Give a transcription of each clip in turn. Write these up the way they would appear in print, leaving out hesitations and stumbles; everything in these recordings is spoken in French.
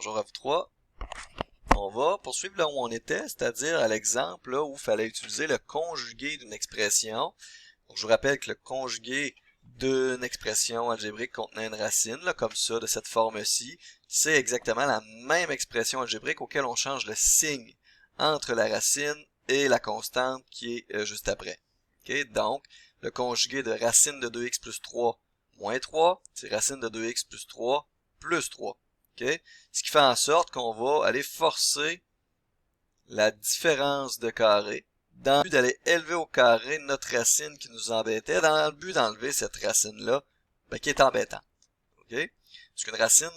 Bonjour à vous trois. On va poursuivre là où on était, c'est-à-dire à l'exemple là où il fallait utiliser le conjugué d'une expression. Donc, je vous rappelle que le conjugué d'une expression algébrique contenant une racine, là, comme ça, de cette forme-ci, c'est exactement la même expression algébrique auquel on change le signe entre la racine et la constante qui est juste après. Okay? Donc, le conjugué de racine de 2x plus 3 moins 3, c'est racine de 2x plus 3 plus 3. Okay? Ce qui fait en sorte qu'on va aller forcer la différence de carré dans le but d'aller élever au carré notre racine qui nous embêtait, dans le but d'enlever cette racine-là qui est embêtante. Okay? Parce qu'une racine,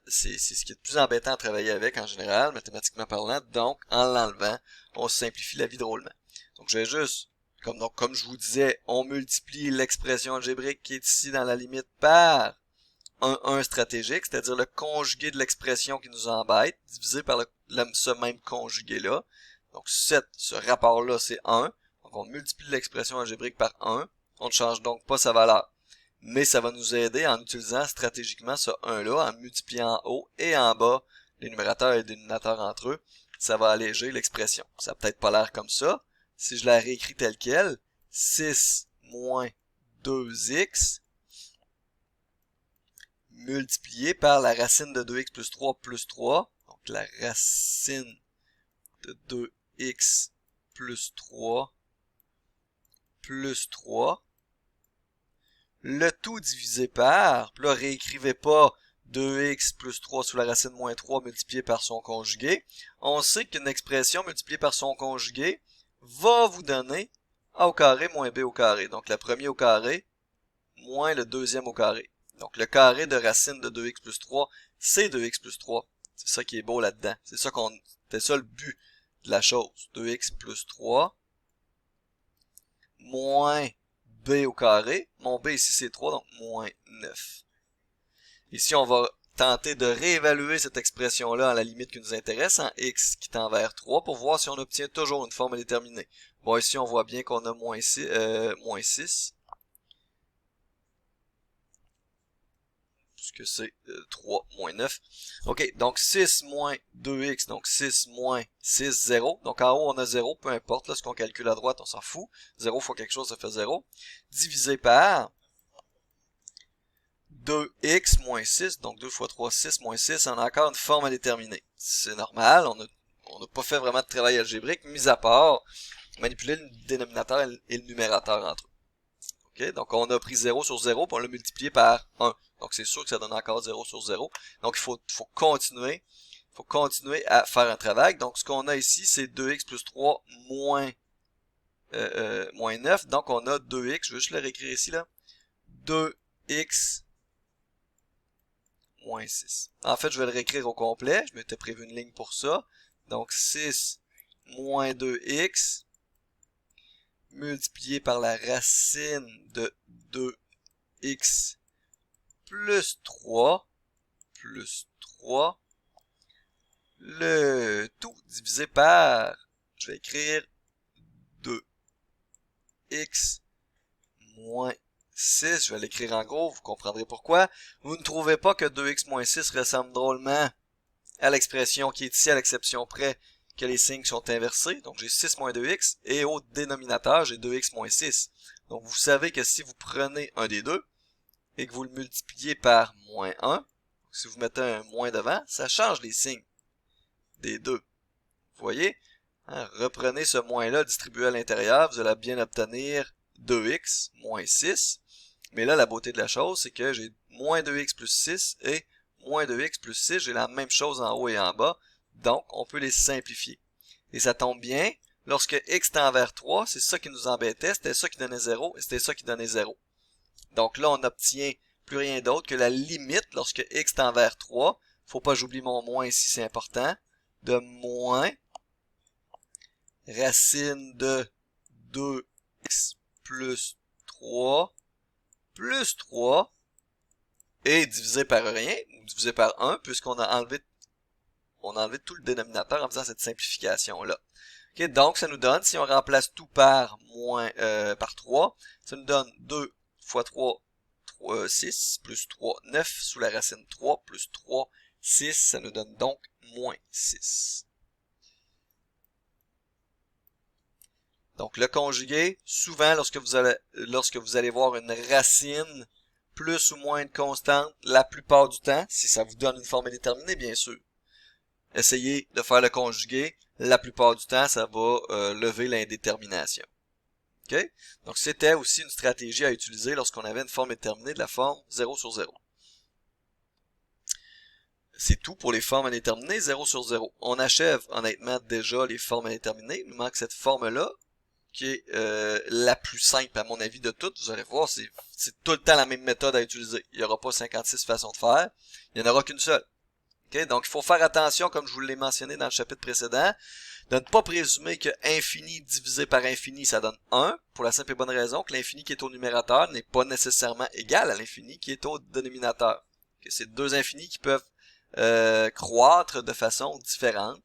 c'est ce qui est le plus embêtant à travailler avec en général, mathématiquement parlant. Donc, en l'enlevant, on simplifie la vie drôlement. Donc, je vais juste, comme je vous disais, on multiplie l'expression algébrique qui est ici dans la limite par un 1 stratégique, c'est-à-dire le conjugué de l'expression qui nous embête, divisé par ce même conjugué-là. Donc, ce rapport-là, c'est 1. Donc, on multiplie l'expression algébrique par 1. On ne change donc pas sa valeur. Mais ça va nous aider en utilisant stratégiquement ce 1-là, en multipliant en haut et en bas les numérateurs et les dénominateurs entre eux. Ça va alléger l'expression. Ça n'a peut-être pas l'air comme ça. Si je la réécris telle quelle, 6 moins 2x multiplié par la racine de 2x plus 3 plus 3. Donc la racine de 2x plus 3 plus 3. Le tout divisé par, puis là réécrivez pas 2x plus 3 sous la racine moins 3 multiplié par son conjugué. On sait qu'une expression multipliée par son conjugué va vous donner a au carré moins b au carré. Donc le premier au carré moins le deuxième au carré. Donc, le carré de racine de 2x plus 3, c'est 2x plus 3. C'est ça qui est beau là-dedans. C'est ça le but de la chose. 2x plus 3 moins b au carré. Mon b ici, c'est 3, donc moins 9. Ici, on va tenter de réévaluer cette expression-là à la limite qui nous intéresse, en x qui tend vers 3, pour voir si on obtient toujours une forme indéterminée. Bon, ici, on voit bien qu'on a moins 6. Puisque c'est 3 moins 9. OK, donc 6 moins 2x, donc 6 moins 6, 0. Donc en haut, on a 0, peu importe. Là, ce qu'on calcule à droite, on s'en fout. 0 fois quelque chose, ça fait 0. Divisé par 2x moins 6, donc 2 fois 3, 6 moins 6. On a encore une forme à déterminer. C'est normal, on n'a pas fait vraiment de travail algébrique, mis à part manipuler le dénominateur et le numérateur entre eux. Okay? Donc, on a pris 0 sur 0, puis on l'a multiplié par 1. Donc, c'est sûr que ça donne encore 0 sur 0. Donc, il faut continuer à faire un travail. Donc, ce qu'on a ici, c'est 2x plus 3 moins 9. Donc, on a 2x. Je vais juste le réécrire ici, là. 2x moins 6. En fait, je vais le réécrire au complet. Je m'étais prévu une ligne pour ça. Donc, 6 moins 2x multiplié par la racine de 2x plus 3, le tout divisé par, je vais écrire 2x moins 6, je vais l'écrire en gros, vous comprendrez pourquoi. Vous ne trouvez pas que 2x moins 6 ressemble drôlement à l'expression qui est ici à l'exception près que les signes sont inversés. Donc j'ai 6 moins 2x et au dénominateur, j'ai 2x moins 6. Donc vous savez que si vous prenez un des deux et que vous le multipliez par moins 1, si vous mettez un moins devant, ça change les signes des deux. Vous voyez? Hein, reprenez ce moins-là, distribué à l'intérieur, vous allez bien obtenir 2x moins 6. Mais là, la beauté de la chose, c'est que j'ai moins 2x plus 6 et moins 2x plus 6. J'ai la même chose en haut et en bas. Donc, on peut les simplifier. Et ça tombe bien, lorsque x tend vers 3, c'est ça qui nous embêtait, c'était ça qui donnait 0 et c'était ça qui donnait 0. Donc là, on obtient plus rien d'autre que la limite lorsque x tend vers 3. Faut pas que j'oublie mon moins ici, c'est important. De moins racine de 2x plus 3 et divisé par rien, ou divisé par 1, puisqu'on a enlevé tout le dénominateur en faisant cette simplification-là. Okay, donc, ça nous donne, si on remplace tout par par 3, ça nous donne 2 fois 3, 6, plus 3, 9, sous la racine 3, plus 3, 6, ça nous donne donc moins 6. Donc le conjugué, souvent lorsque vous allez voir une racine plus ou moins une constante, la plupart du temps, si ça vous donne une forme indéterminée, bien sûr, essayez de faire le conjugué. La plupart du temps, ça va lever l'indétermination. Okay? Donc c'était aussi une stratégie à utiliser lorsqu'on avait une forme indéterminée de la forme 0 sur 0. C'est tout pour les formes indéterminées 0 sur 0. On achève honnêtement déjà les formes indéterminées. Il nous manque cette forme-là, qui est la plus simple à mon avis de toutes. Vous allez voir, c'est tout le temps la même méthode à utiliser. Il n'y aura pas 56 façons de faire. Il n'y en aura qu'une seule. Okay? Donc il faut faire attention, comme je vous l'ai mentionné dans le chapitre précédent, de ne pas présumer que infini divisé par infini, ça donne 1, pour la simple et bonne raison que l'infini qui est au numérateur n'est pas nécessairement égal à l'infini qui est au dénominateur. Okay? C'est deux infinis qui peuvent croître de façon différente.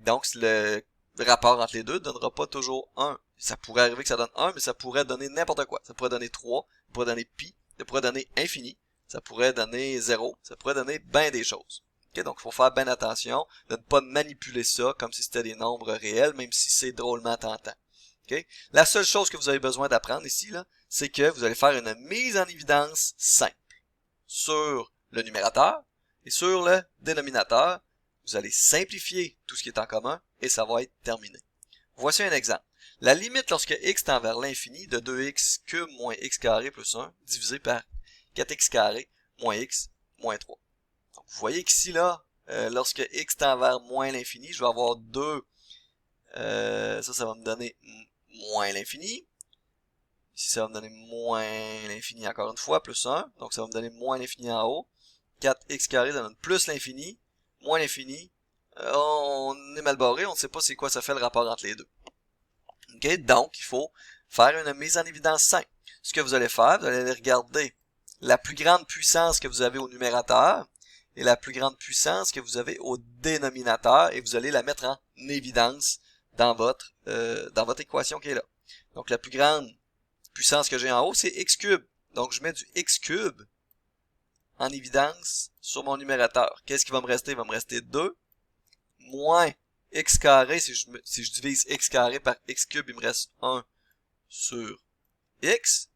Donc le rapport entre les deux ne donnera pas toujours 1. Ça pourrait arriver que ça donne 1, mais ça pourrait donner n'importe quoi. Ça pourrait donner 3, ça pourrait donner pi, ça pourrait donner infini, ça pourrait donner 0, ça pourrait donner bien des choses. Okay? Donc il faut faire bien attention de ne pas manipuler ça comme si c'était des nombres réels, même si c'est drôlement tentant. Okay? La seule chose que vous avez besoin d'apprendre ici, là, c'est que vous allez faire une mise en évidence simple sur le numérateur et sur le dénominateur. Vous allez simplifier tout ce qui est en commun et ça va être terminé. Voici un exemple. La limite lorsque x tend vers l'infini de 2x cube moins x carré plus 1 divisé par 4x carré moins x moins 3. Donc vous voyez qu'ici, là, lorsque x tend vers moins l'infini, je vais avoir 2. Ça va me donner moins l'infini. Ici, ça va me donner moins l'infini encore une fois, plus 1. Donc ça va me donner moins l'infini en haut. 4x carré, ça donne plus l'infini, moins l'infini. On est mal barré, on ne sait pas c'est quoi ça fait le rapport entre les deux. Okay? Donc, il faut faire une mise en évidence simple. Ce que vous allez faire, vous allez aller regarder la plus grande puissance que vous avez au numérateur et la plus grande puissance que vous avez au dénominateur et vous allez la mettre en évidence dans votre équation qui est là. Donc, la plus grande puissance que j'ai en haut, c'est x cube. Donc, je mets du x cube en évidence sur mon numérateur. Qu'est-ce qui va me rester? Il va me rester 2 moins x carré. Si je divise x carré par x cube, il me reste 1 sur x.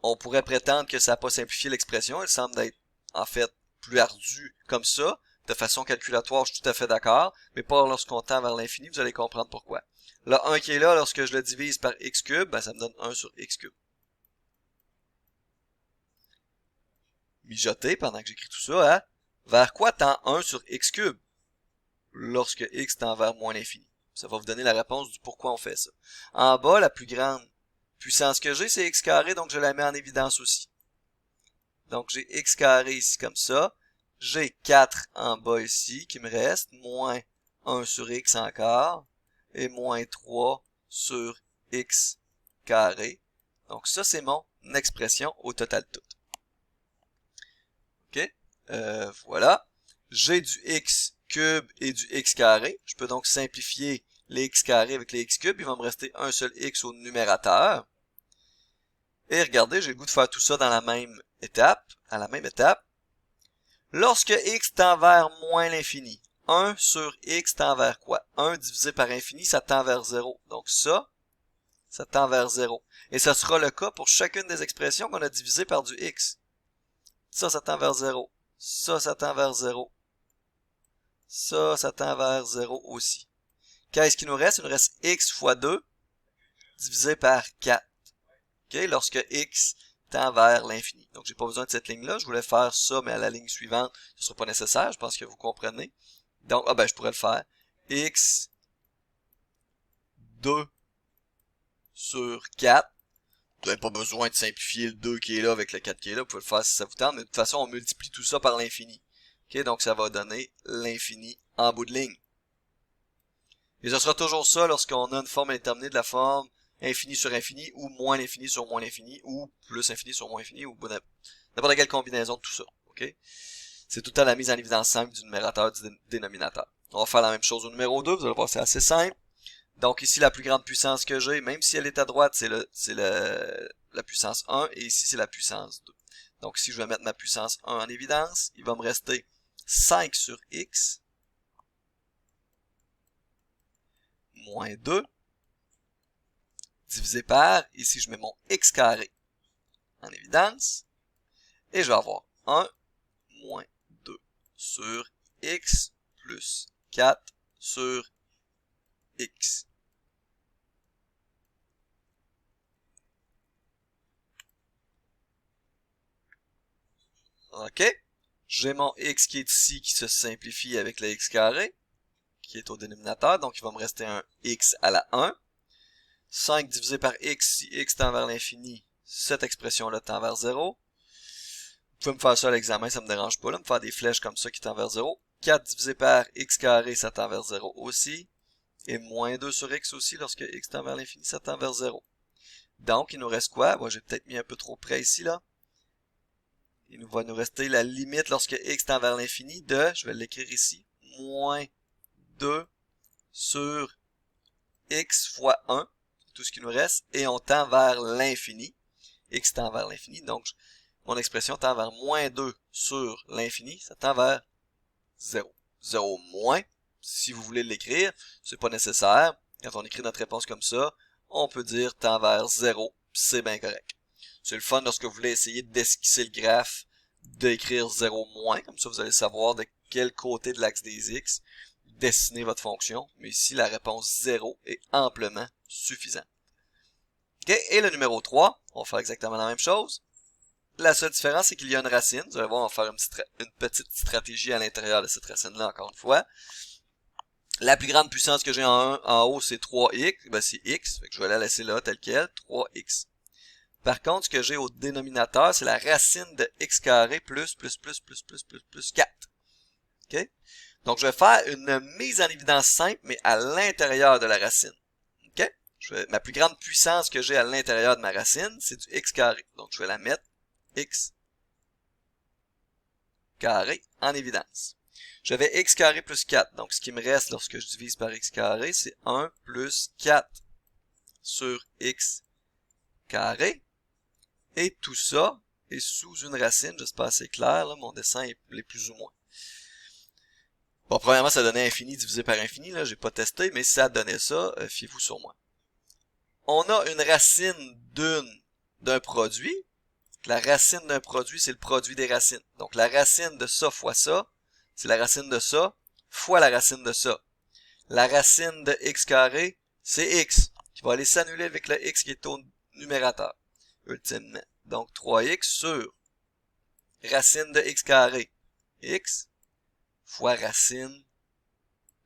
On pourrait prétendre que ça n'a pas simplifié l'expression. Elle semble être en fait plus ardue comme ça. De façon calculatoire, je suis tout à fait d'accord. Mais pas lorsqu'on tend vers l'infini, vous allez comprendre pourquoi. Le 1 qui est là, lorsque je le divise par x cube, ben ça me donne 1 sur x cube. Mijoter pendant que j'écris tout ça, hein? Vers quoi tend 1 sur x cube lorsque x tend vers moins l'infini? Ça va vous donner la réponse du pourquoi on fait ça. En bas, la plus grande puissance que j'ai, c'est x carré, donc je la mets en évidence aussi. Donc j'ai x carré ici comme ça. J'ai 4 en bas ici qui me reste, moins 1 sur x encore, et moins 3 sur x carré. Donc ça, c'est mon expression au total tout. OK? Voilà. J'ai du x cube et du x carré. Je peux donc simplifier les x carrés avec les x cubes. Il va me rester un seul x au numérateur. Et regardez, j'ai le goût de faire tout ça dans la même étape, à la même étape. Lorsque x tend vers moins l'infini, 1 sur x tend vers quoi? 1 divisé par infini, ça tend vers 0. Donc ça tend vers 0. Et ça sera le cas pour chacune des expressions qu'on a divisées par du x. Ça tend vers 0. Ça tend vers 0. Ça tend vers 0 aussi. Qu'est-ce qu'il nous reste? Il nous reste x fois 2 divisé par 4. Okay? Lorsque x tend vers l'infini. Donc, j'ai pas besoin de cette ligne-là. Je voulais faire ça, mais à la ligne suivante, ce ne sera pas nécessaire. Je pense que vous comprenez. Donc, je pourrais le faire. X 2 sur 4. Vous n'avez pas besoin de simplifier le 2 qui est là avec le 4 qui est là. Vous pouvez le faire si ça vous tente. Mais de toute façon, on multiplie tout ça par l'infini. Okay? Donc, ça va donner l'infini en bout de ligne. Et ce sera toujours ça lorsqu'on a une forme indéterminée de la forme infini sur infini, ou moins l'infini sur moins l'infini, ou plus infini sur moins infini, ou n'importe quelle combinaison de tout ça. Okay? C'est tout le temps la mise en évidence simple du numérateur du dénominateur. On va faire la même chose au numéro 2, vous allez voir, c'est assez simple. Donc ici, la plus grande puissance que j'ai, même si elle est à droite, c'est la puissance 1, et ici, c'est la puissance 2. Donc ici, je vais mettre ma puissance 1 en évidence. Il va me rester 5 sur x moins 2 divisé par, ici je mets mon x carré en évidence, et je vais avoir 1 moins 2 sur x plus 4 sur x. OK? J'ai mon x qui est ici, qui se simplifie avec le x carré, qui est au dénominateur, donc il va me rester un x à la 1. 5 divisé par x, si x tend vers l'infini, cette expression-là tend vers 0. Vous pouvez me faire ça à l'examen, ça me dérange pas, là, me faire des flèches comme ça qui tendent vers 0. 4 divisé par x carré, ça tend vers 0 aussi. Et moins 2 sur x aussi, lorsque x tend vers l'infini, ça tend vers 0. Donc, il nous reste quoi? Moi, j'ai peut-être mis un peu trop près ici, là. Il va nous rester la limite lorsque x tend vers l'infini de, je vais l'écrire ici, moins 2 sur x fois 1, c'est tout ce qui nous reste, et on tend vers l'infini. X tend vers l'infini, donc mon expression tend vers moins 2 sur l'infini, ça tend vers 0. 0 moins, si vous voulez l'écrire, c'est pas nécessaire. Quand on écrit notre réponse comme ça, on peut dire tend vers 0, c'est bien correct. C'est le fun lorsque vous voulez essayer d'esquisser le graphe, d'écrire 0 moins, comme ça vous allez savoir de quel côté de l'axe des x dessiner votre fonction. Mais ici, la réponse 0 est amplement suffisante. Okay? Et le numéro 3, on va faire exactement la même chose. La seule différence, c'est qu'il y a une racine. Vous allez voir, on va faire une petite stratégie à l'intérieur de cette racine-là, encore une fois. La plus grande puissance que j'ai en haut, c'est 3x. Ben, c'est x. Fait que je vais la laisser là, telle quelle, 3x. Par contre, ce que j'ai au dénominateur, c'est la racine de x carré plus 4. OK? Donc, je vais faire une mise en évidence simple, mais à l'intérieur de la racine. OK? Ma plus grande puissance que j'ai à l'intérieur de ma racine, c'est du x carré. Donc, je vais la mettre x carré en évidence. J'avais x carré plus 4. Donc, ce qui me reste lorsque je divise par x carré, c'est 1 plus 4 sur x carré. Et tout ça est sous une racine. J'espère que c'est clair. Là, mon dessin est plus ou moins. Bon, premièrement, ça donnait infini divisé par infini. Là, j'ai pas testé, mais si ça donnait ça, fiez-vous sur moi. On a une racine d'un produit. La racine d'un produit, c'est le produit des racines. Donc, la racine de ça fois ça, c'est la racine de ça fois la racine de ça. La racine de x carré, c'est x, qui va aller s'annuler avec le x qui est au numérateur, ultimement. Donc, 3x sur racine de x carré, x, fois racine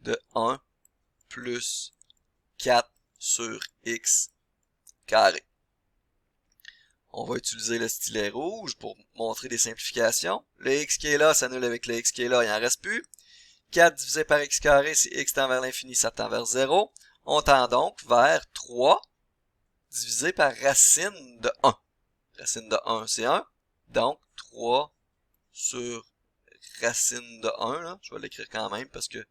de 1 plus 4 sur x carré. On va utiliser le stylet rouge pour montrer des simplifications. Le x qui est là s'annule avec le x qui est là, il n'en reste plus. 4 divisé par x carré, si x tend vers l'infini, ça tend vers 0. On tend donc vers 3 divisé par racine de 1. Racine de 1, c'est 1. Donc, 3 sur racine de 1, là. Je vais l'écrire quand même parce que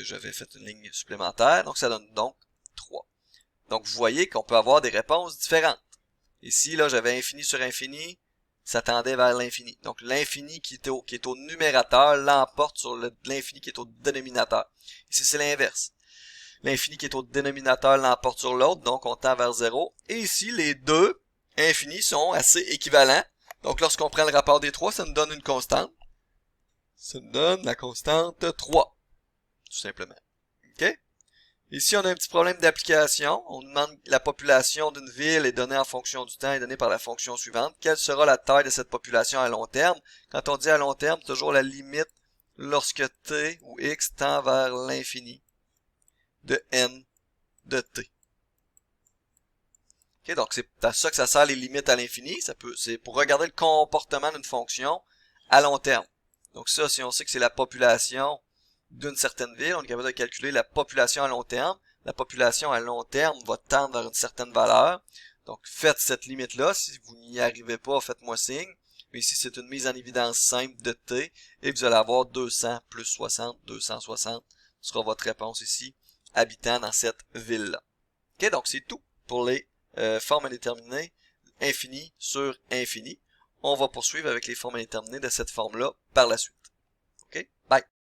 j'avais fait une ligne supplémentaire. Donc, ça donne donc 3. Donc, vous voyez qu'on peut avoir des réponses différentes. Ici, là, j'avais infini sur infini, ça tendait vers l'infini. Donc, l'infini qui est au numérateur l'emporte sur l'infini qui est au dénominateur. Ici, c'est l'inverse. L'infini qui est au dénominateur l'emporte sur l'autre, donc on tend vers 0. Et ici, les deux infinis sont assez équivalents. Donc, lorsqu'on prend le rapport des trois, ça nous donne une constante. Ça nous donne la constante 3, tout simplement. OK? Ici, on a un petit problème d'application. On demande la population d'une ville est donnée en fonction du temps, est donnée par la fonction suivante. Quelle sera la taille de cette population à long terme? Quand on dit à long terme, c'est toujours la limite lorsque t ou x tend vers l'infini de n de t. Okay, donc, c'est à ça que ça sert les limites à l'infini. C'est pour regarder le comportement d'une fonction à long terme. Donc ça, si on sait que c'est la population d'une certaine ville, on est capable de calculer la population à long terme. La population à long terme va tendre vers une certaine valeur. Donc, faites cette limite-là. Si vous n'y arrivez pas, faites-moi signe. Mais ici, c'est une mise en évidence simple de t. Et vous allez avoir 200 plus 60, 260 sera votre réponse ici, habitant dans cette ville-là. OK, donc c'est tout pour les formes indéterminées, infini sur infini. On va poursuivre avec les formes indéterminées de cette forme-là par la suite. OK? Bye!